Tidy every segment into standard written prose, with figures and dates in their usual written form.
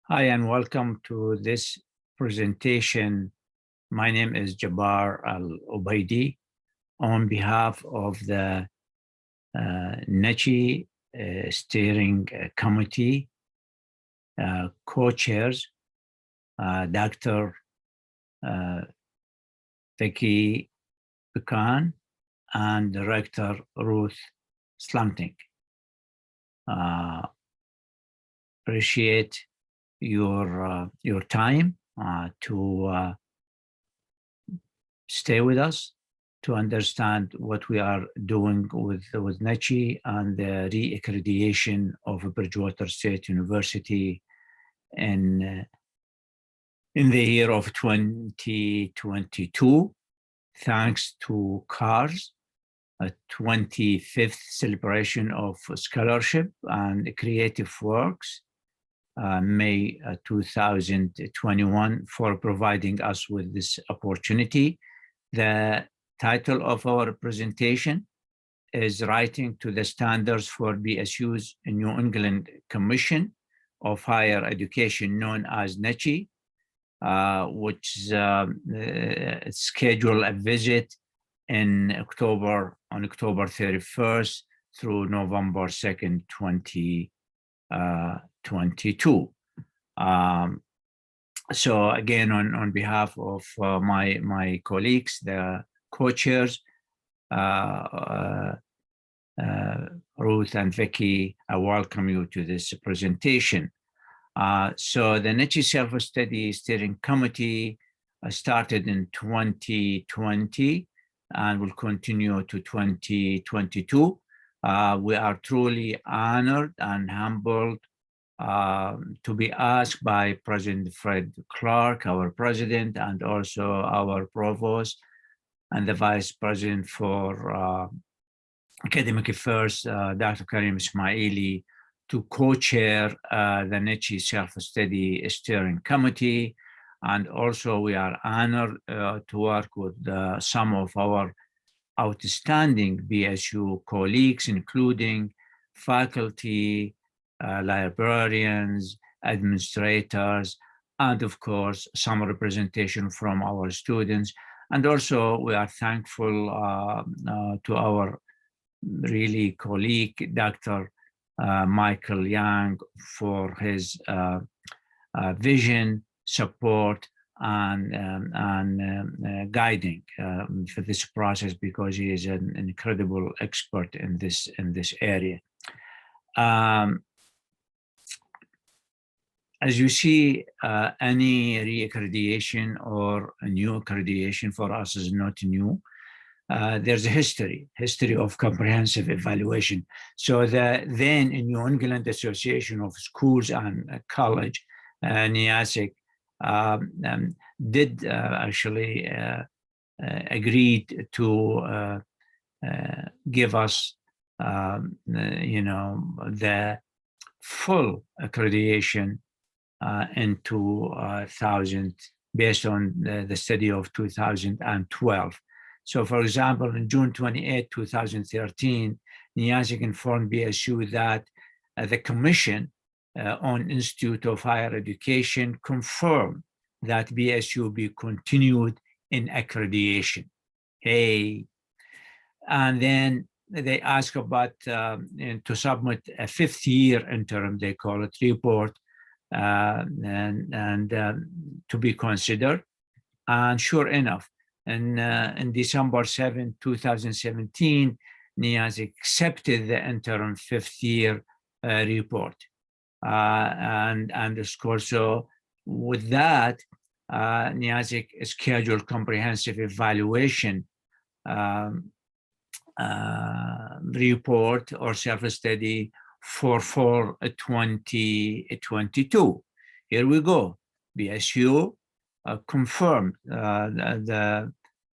Hi, and welcome to this presentation. My name is Jabbar Al-Obaidi on behalf of the NECHE Steering Committee co-chairs, Dr. Vicky Buchan and Director Ruth Slumting. Appreciate your time to stay with us to understand what we are doing with NECHE and the re-accreditation of Bridgewater State University in the year of 2022, thanks to CARS, a 25th celebration of scholarship and creative works, May 2021, for providing us with this opportunity. The title of our presentation is Writing to the Standards for BSU's New England Commission of Higher Education, known as NECHE, which scheduled a visit on October 31st through November 2nd, 2022. So again, on behalf of my colleagues, the co-chairs, Ruth and Vicky, I welcome you to this presentation. So the NECHE Self-Study Steering Committee started in 2020 and will continue to 2022. We are truly honored and humbled to be asked by President Fred Clark, our president, and also our provost and the vice president for academic affairs, Dr. Karim Ismaili, to co-chair the NECHE Self-Study Steering Committee. And also we are honored to work with some of our outstanding BSU colleagues, including faculty, librarians, administrators, and of course, some representation from our students. And also we are thankful to our really colleague, Dr. Michael Young, for his vision, support, and guiding for this process, because he is an incredible expert in this area. As you see, any re-accreditation or a new accreditation for us is not new. There's a history of comprehensive evaluation. So the then New England Association of Schools and College, NECHE, did actually agreed to give us, the full accreditation in 2000, based on the study of 2012. So, for example, on June 28, 2013, NECHE informed BSU that the Commission on Institute of Higher Education confirmed that BSU be continued in accreditation. Hey, and then they asked about to submit a 5th year interim, they call it, report, and to be considered. And sure enough, in December 7, 2017, NECHE accepted the interim 5th year report. And of course, so with that, NECHE scheduled comprehensive evaluation report or self-study for 2022. Here we go. BSU confirmed the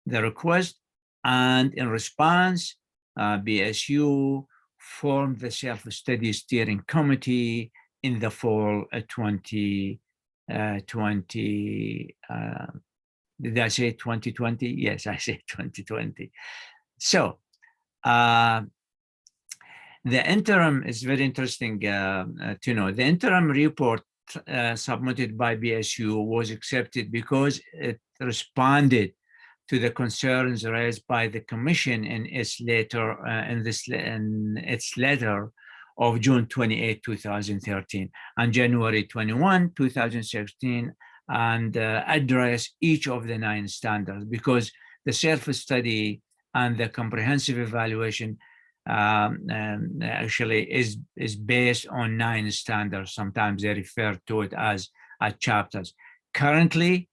request, and in response, BSU formed the Self-Study Steering Committee in the fall 2020. Did I say 2020? Yes, I said 2020. So the interim is very interesting to know. The interim report submitted by BSU was accepted because it responded to the concerns raised by the Commission in its letter of June 28, 2013, and January 21, 2016, and address each of the 9 standards, because the self-study and the comprehensive evaluation actually is based on 9 standards. Sometimes they refer to it as chapters. Currently,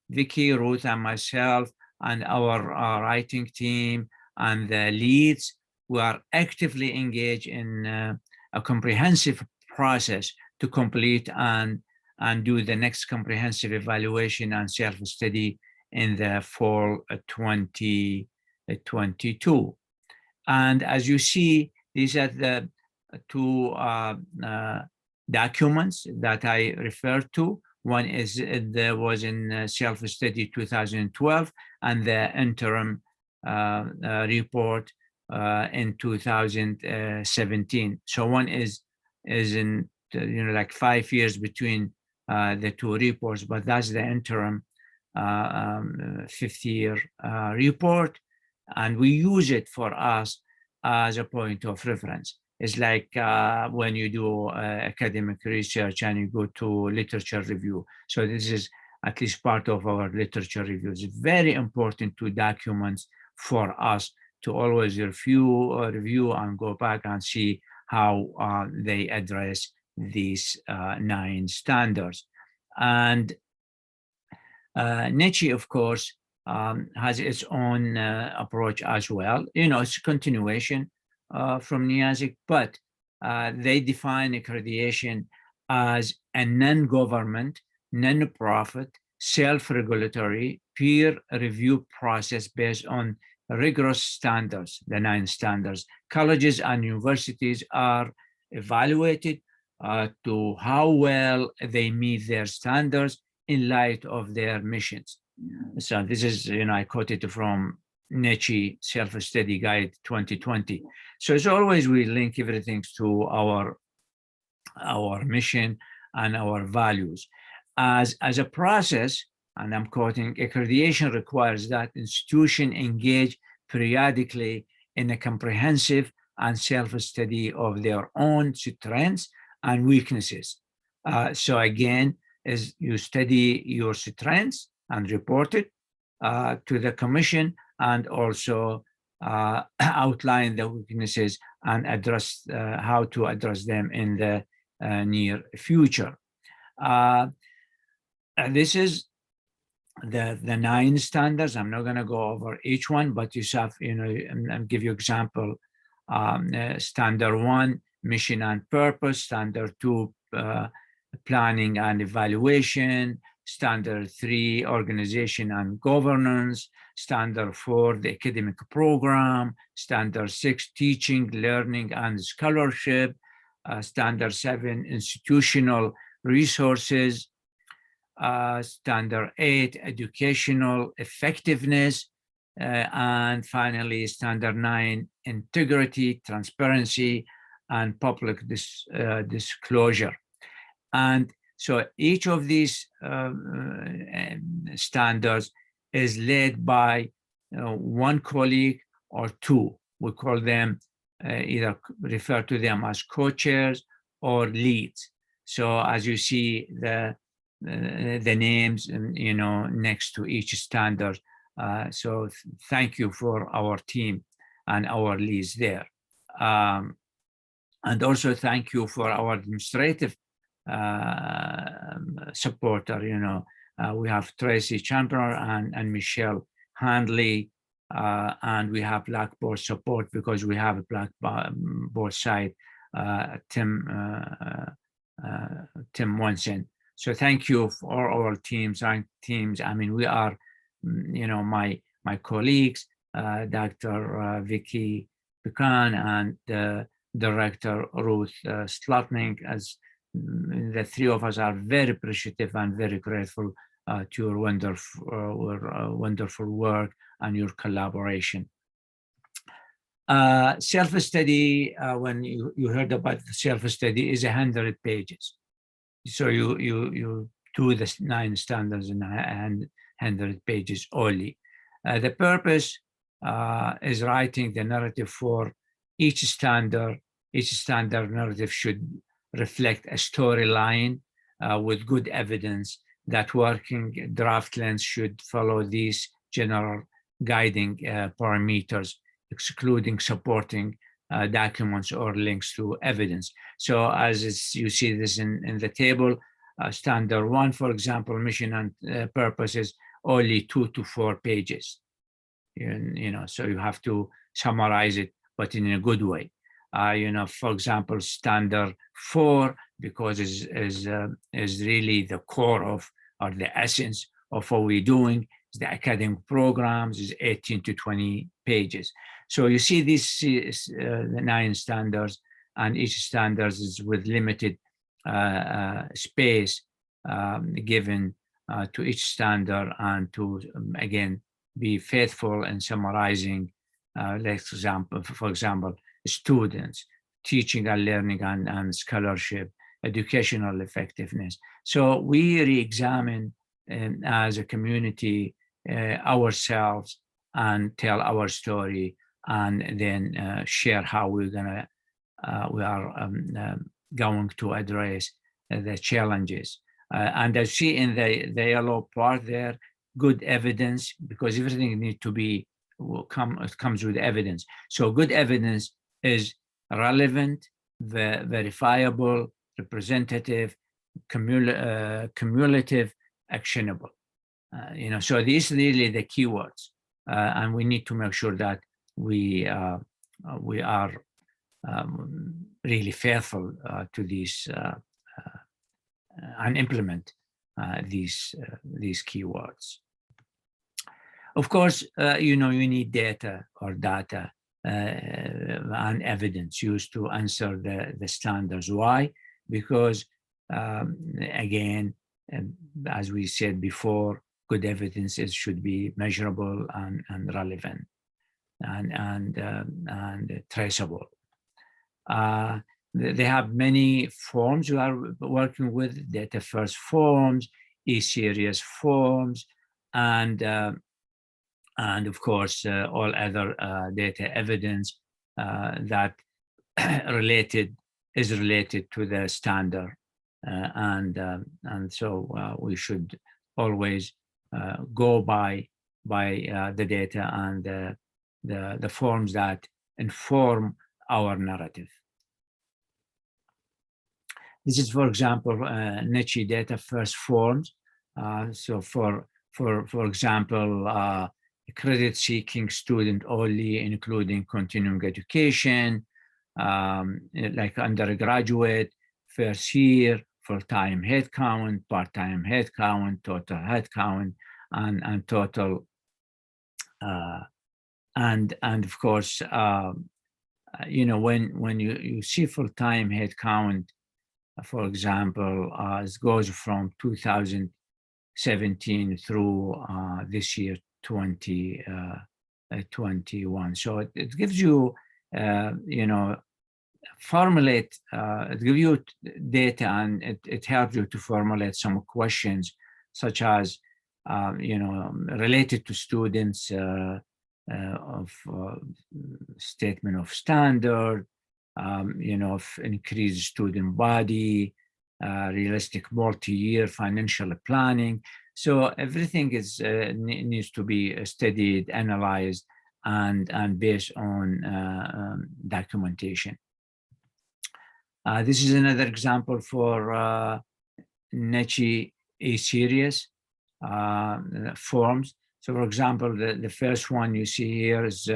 Vicky, Ruth, and myself, and our writing team and the leads, we are actively engaged in a comprehensive process to complete and do the next comprehensive evaluation and self-study in the fall 2022. And as you see, these are the 2 documents that I referred to. One is there was in self-study 2012, and the interim report in 2017. So one is in like 5 years between the 2 reports, but that's the interim 5th-year report, and we use it for us as a point of reference. It's like when you do academic research and you go to literature review. So this is at least part of our literature review. It's very important to documents for us to always review and go back and see how they address these 9 standards. And NECHE, of course, has its own approach as well. It's a continuation from NEASIC, but they define accreditation as a non-government, non-profit, self-regulatory, peer review process based on rigorous standards, the 9 standards. Colleges and universities are evaluated to how well they meet their standards in light of their missions. So this is, I quoted from NECHE Self-Study Guide 2020. So as always, we link everything to our mission and our values. As a process, and I'm quoting, accreditation requires that institutions engage periodically in a comprehensive and self-study of their own strengths and weaknesses. So again, as you study your strengths and report it to the Commission, and also outline the weaknesses and address how to address them in the near future. This is the 9 standards. I'm not going to go over each one, but you have, and give you example. Standard 1, mission and purpose. Standard 2, planning and evaluation. Standard 3, organization and governance. Standard 4, the academic program. Standard 6, teaching, learning, and scholarship. Standard 7, institutional resources. Standard 8, educational effectiveness. And finally, Standard 9, integrity, transparency, and public disclosure. And so each of these standards is led by one colleague or 2. We call them, either refer to them as co-chairs or leads. So as you see the names, next to each standard. So thank you for our team and our leads there. And also thank you for our administrative supporter. We have Tracy Chandler and Michelle Handley, and we have Blackboard support because we have a Blackboard site, Tim Munson. So thank you for our teams. I mean, we are, my colleagues, Dr. Vicky Pecan and Director Ruth Slotnick, as the 3 of us are very appreciative and very grateful to your wonderful work and your collaboration. Self-study, when you heard about the self-study, is 100 pages. So you do the 9 standards in 100 pages only. The purpose is writing the narrative for each standard. Each standard narrative should reflect a storyline with good evidence that working draft length should follow these general guiding parameters, excluding supporting documents or links to evidence. So as you see this in the table, standard 1, for example, mission and purpose is only 2 to 4 pages. So you have to summarize it, but in a good way. For example, standard 4, because is really the core of, or the essence of what we're doing, is the academic programs, is 18 to 20 pages. So you see these the 9 standards, and each standard is with limited space given to each standard, and to, again, be faithful in summarizing, for example, students, teaching and learning and scholarship, educational effectiveness. So we re-examine as a community ourselves and tell our story, and then share how we are going to address the challenges. And I see in the yellow part there, good evidence, because everything needs to be it comes with evidence. So good evidence is relevant, verifiable, representative, cumulative, actionable. So these are really the keywords, and we need to make sure that we are really faithful to these and implement these keywords. Of course, you need data and evidence used to answer the standards. Why? Because again, as we said before, good evidence should be measurable and relevant and traceable. They have many forms we are working with: data first forms, e-series forms, and of course all other data evidence that is related to the standard, and so we should always go by the data and the forms that inform our narrative. This is, for example, NECHE data first forms. So for example, credit-seeking student only, including continuing education, like undergraduate, first year, full-time headcount, part-time headcount, total headcount, and total, and of course, when you see full-time headcount, for example, it goes from 2017 through this year, 2021. So it gives you, formulate, it gives you data, and it helps you to formulate some questions, such as, related to students of statement of standard, of increased student body, realistic multi-year financial planning. So everything needs to be studied, analyzed, and based on documentation. This is another example for NECHE A-series forms. So, for example, the first one you see here is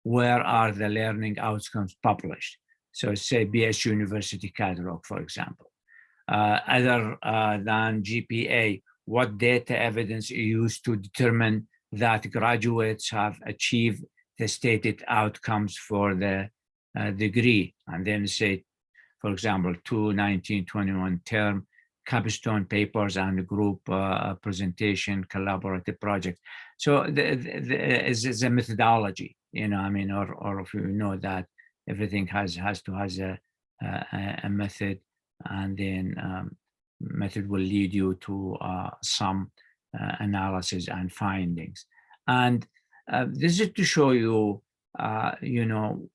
where are the learning outcomes published? So say BS University catalog, for example. Other than GPA, what data evidence is used to determine that graduates have achieved the stated outcomes for the degree? And then say, for example, 2019-21 term, capstone papers and group presentation, collaborative project. So it's a methodology, or if you know that everything has a method, and then method will lead you to some analysis and findings. And this is to show you, you know,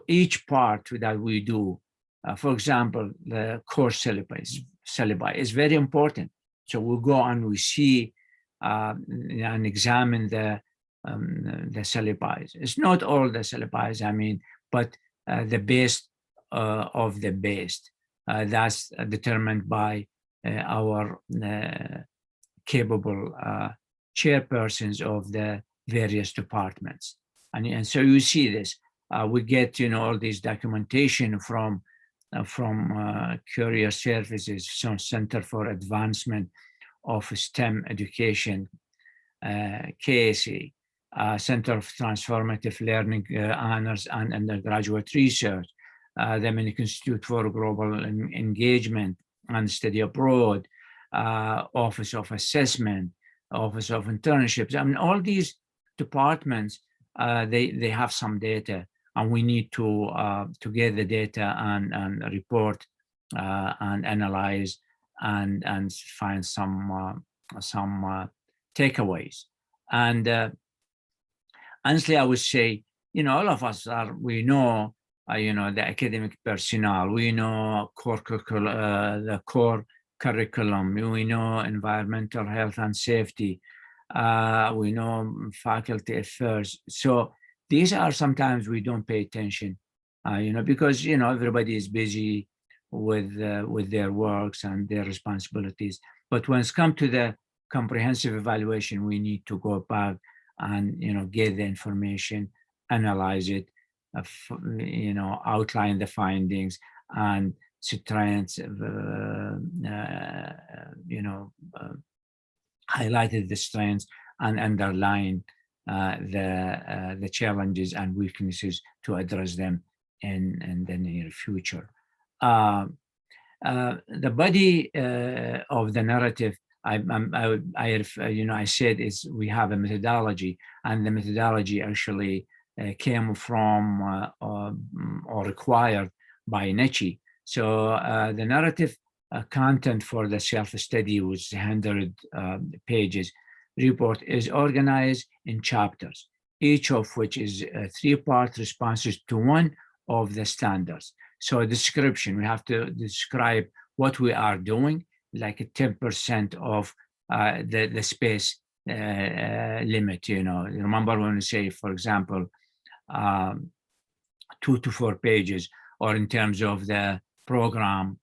each part that we do. For example, the course syllabi is very important. So we go and we see and examine the syllabi. It's not all the syllabi, I mean, but the best of the best. That's determined by our capable chairpersons of the various departments. And so you see this. We get, you know, all this documentation from Career Services, so Center for Advancement of STEM Education, KSE, Center of Transformative Learning, Honors and Undergraduate Research, the American Institute for Global Engagement and Study Abroad, Office of Assessment, Office of Internships. I mean, all these departments, they have some data, and we need to get the data and report and analyze and find some takeaways. And honestly, I would say, you know, all of us we know, you know, the academic personnel, we know the core curriculum, we know environmental health and safety, we know faculty affairs. So these are sometimes we don't pay attention, you know, because, you know, everybody is busy with their works and their responsibilities. But when it's come to the comprehensive evaluation, we need to go back and, you know, get the information, analyze it, you know, outline the findings and strengths, you know, highlighted the strengths and underline the challenges and weaknesses to address them in the near future. The body of the narrative, you know, I said is we have a methodology, and the methodology actually came from or required by NECHE. So the narrative content for the self-study, which is 100 pages report, is organized in chapters, each of which is 3-part responses to one of the standards. So a description, we have to describe what we are doing, like a 10% of the space limit, you know. Remember when we say, for example, 2 to 4 pages, or in terms of the program,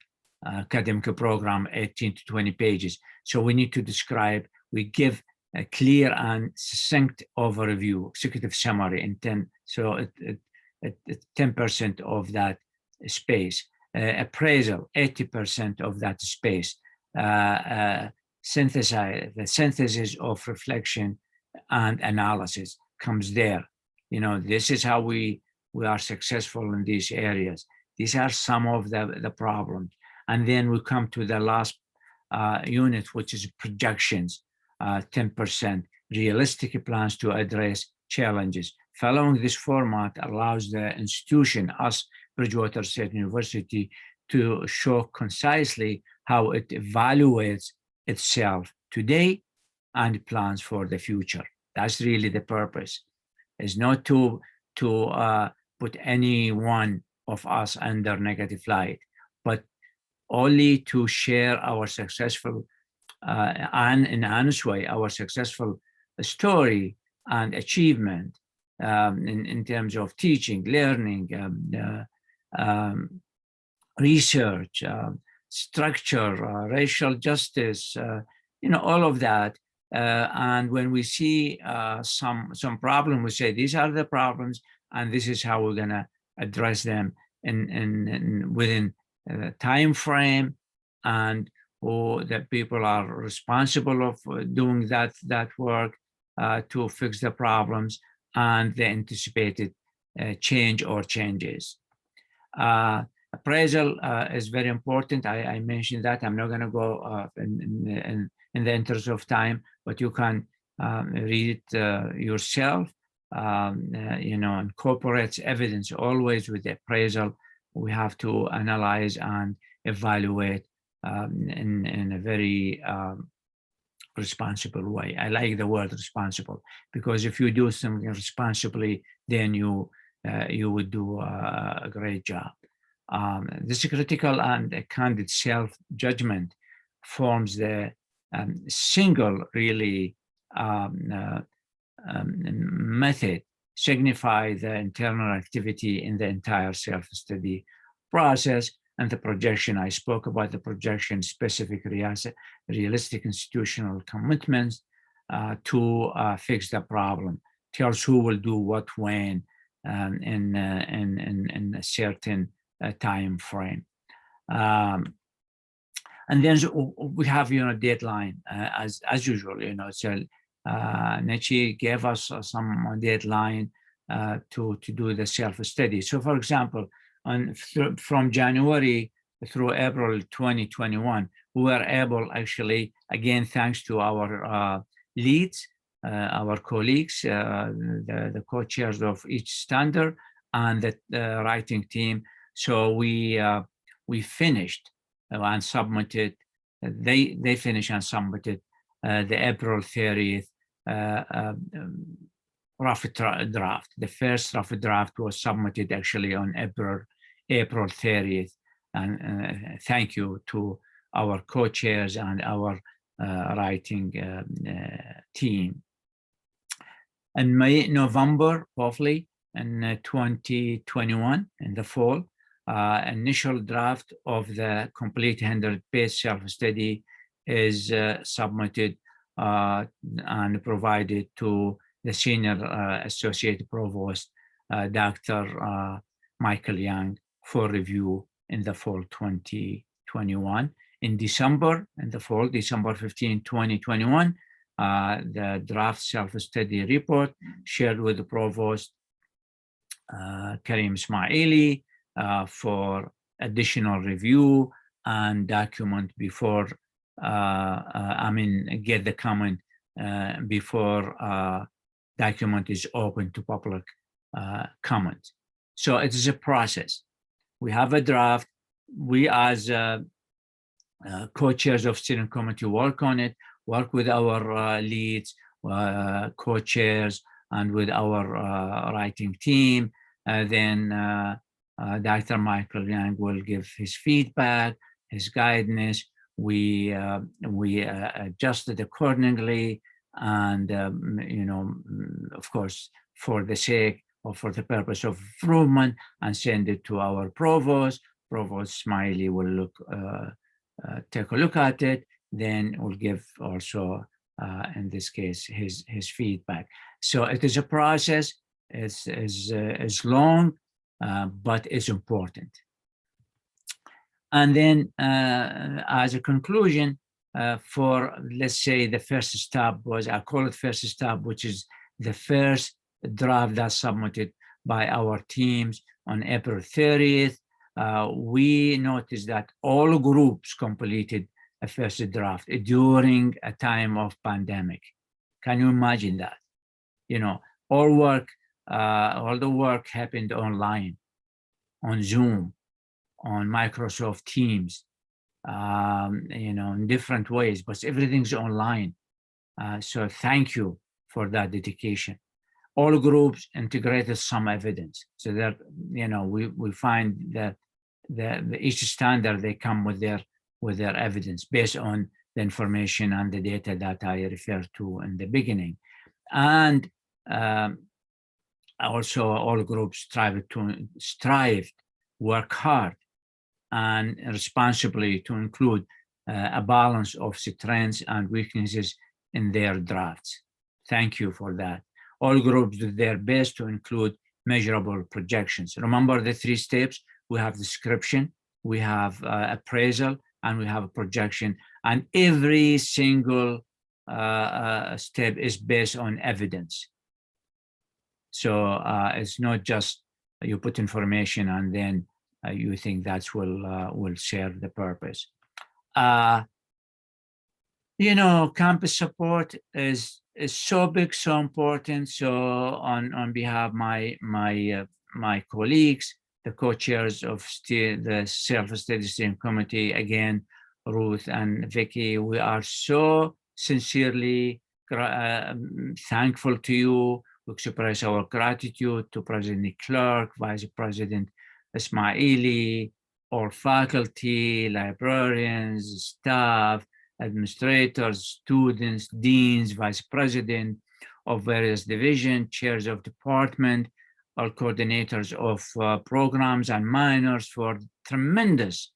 academic program, 18 to 20 pages. So we need to describe, we give a clear and succinct overview, executive summary in 10, so 10% of that space. Appraisal, 80% of that space. The synthesis of reflection and analysis comes there. You know, this is how we are successful in these areas. These are some of the problems. And then we come to the last unit, which is projections, 10%, realistic plans to address challenges. Following this format allows the institution, us, Bridgewater State University, to show concisely how it evaluates itself today and plans for the future. That's really the purpose. Is not to put any one of us under negative light, but only to share our successful and in an honest way, our successful story and achievement in terms of teaching, learning, research, structure, racial justice, you know, all of that. And when we see some problem, we say these are the problems, and this is how we're going to address them within a time frame, and who the people are responsible of doing that work to fix the problems and the anticipated change or changes. Appraisal is very important. I mentioned that. I'm not going to go in the interest of time, but you can read it yourself. You know, incorporates evidence always with the appraisal. We have to analyze and evaluate in a very responsible way. I like the word responsible, because if you do something responsibly, then you would do a great job. This critical and candid self-judgment forms the single really method, signify the internal activity in the entire self-study process. And the projection, I spoke about the projection, specific realistic institutional commitments to fix the problem, tells who will do what when in a certain time frame. And then we have, deadline as usual, so NECHE gave us some deadline to do the self-study. So for example, from January through April 2021, we were able, actually, again, thanks to our leads, our colleagues, the co-chairs of each standard, and the writing team. So we finished and submitted. They finished and submitted the April 30th rough draft. The first rough draft was submitted actually on April 30th. And thank you to our co-chairs and our writing team. In November, hopefully, in 2021, in the fall, initial draft of the complete 100-page self-study is submitted and provided to the Senior Associate Provost, Dr. Michael Young, for review in the fall 2021. In December, in the fall, December 15, 2021, the draft self-study report shared with the Provost, Karim Ismaili, for additional review and document before, get the comment before document is open to public comment. So it is a process. We have a draft. We, as co-chairs of steering committee, work on it, work with our leads, co-chairs, and with our writing team. Then Dr. Michael Young will give his feedback, his guidance. We adjust it accordingly, and of course, for the sake or for the purpose of improvement, and send it to our provost. Provost Smiley will take a look at it. Then we'll give also, in this case, his feedback. So it is a process. It's long, but it's important. And then, as a conclusion, for, let's say, the first step was, I call it first step, which is the first draft that's submitted by our teams on April 30th. We noticed that all groups completed a first draft during a time of pandemic. Can you imagine that? All the work happened online, on Zoom, on Microsoft Teams, in different ways, but everything's online. So thank you for that dedication. All groups integrated some evidence, so that we find that each standard, they come with their evidence based on the information and the data that I referred to in the beginning. And also all groups strived, work hard, and responsibly to include a balance of strengths and weaknesses in their drafts. Thank you for that. All groups did their best to include measurable projections. Remember the 3 steps? We have description, we have appraisal, and we have a projection. And every single step is based on evidence. So it's not just you put information and then you think that will serve the purpose. Campus support is so big, so important. So on behalf of my colleagues, the co-chairs of the Self-Study Steering Committee, again, Ruth and Vicky. We are so sincerely thankful to you. We express our gratitude to President Clark, Vice President Ismaili, all faculty, librarians, staff, administrators, students, deans, vice president of various divisions, chairs of department, all coordinators of programs and minors for tremendous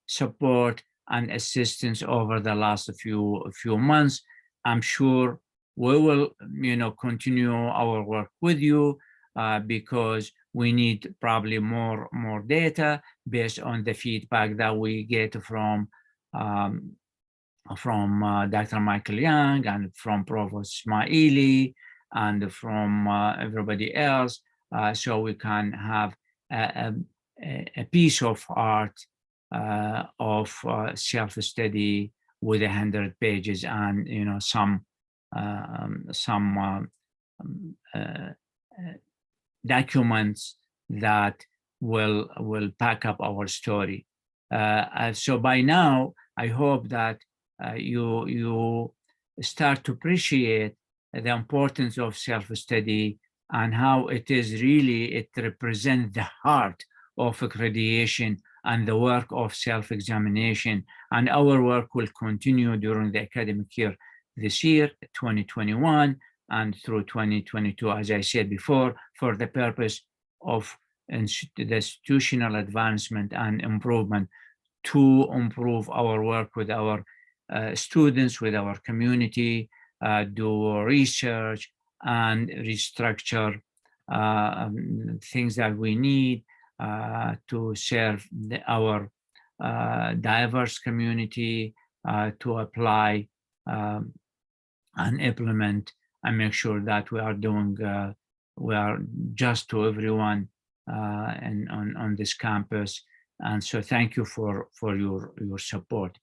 support and assistance over the last few months. I'm sure we will, continue our work with you because we need probably more data based on the feedback that we get from Dr. Michael Young and from Provost Ismaili and from everybody else, so we can have a piece of art of self-study with 100 pages and some documents that will back up our story. So by now, I hope that you start to appreciate the importance of self-study and how it represents the heart of accreditation and the work of self-examination. And our work will continue during the academic year this year, 2021, and through 2022, as I said before, for the purpose of the institutional advancement and improvement to improve our work with our students, with our community, do research and restructure things that we need to serve our diverse community, to apply and implement and make sure that we are just to everyone on this campus. And so thank you for your support.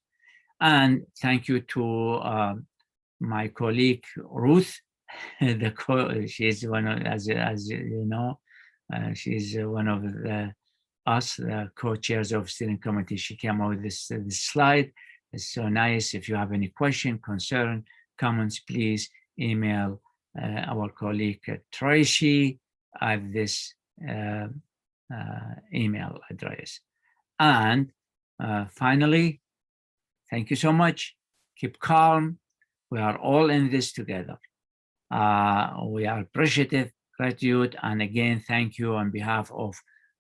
And thank you to my colleague, Ruth. She's one of, as you know, she's one of us, the co-chairs of steering committee. She came out with this slide. It's so nice. If you have any question, concern, comments, please email our colleague Tracy at this email address. And finally, thank you so much. Keep calm. We are all in this together. We are appreciative, gratitude, and again, thank you on behalf of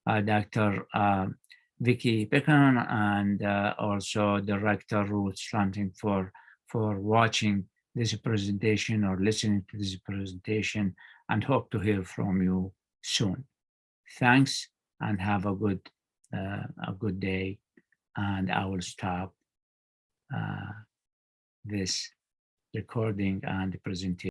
Dr. Vicky Pickham and also Director Ruth Slanting for watching this presentation or listening to this presentation, and hope to hear from you soon. Thanks, and have a good day. And I will stop this recording and the presentation.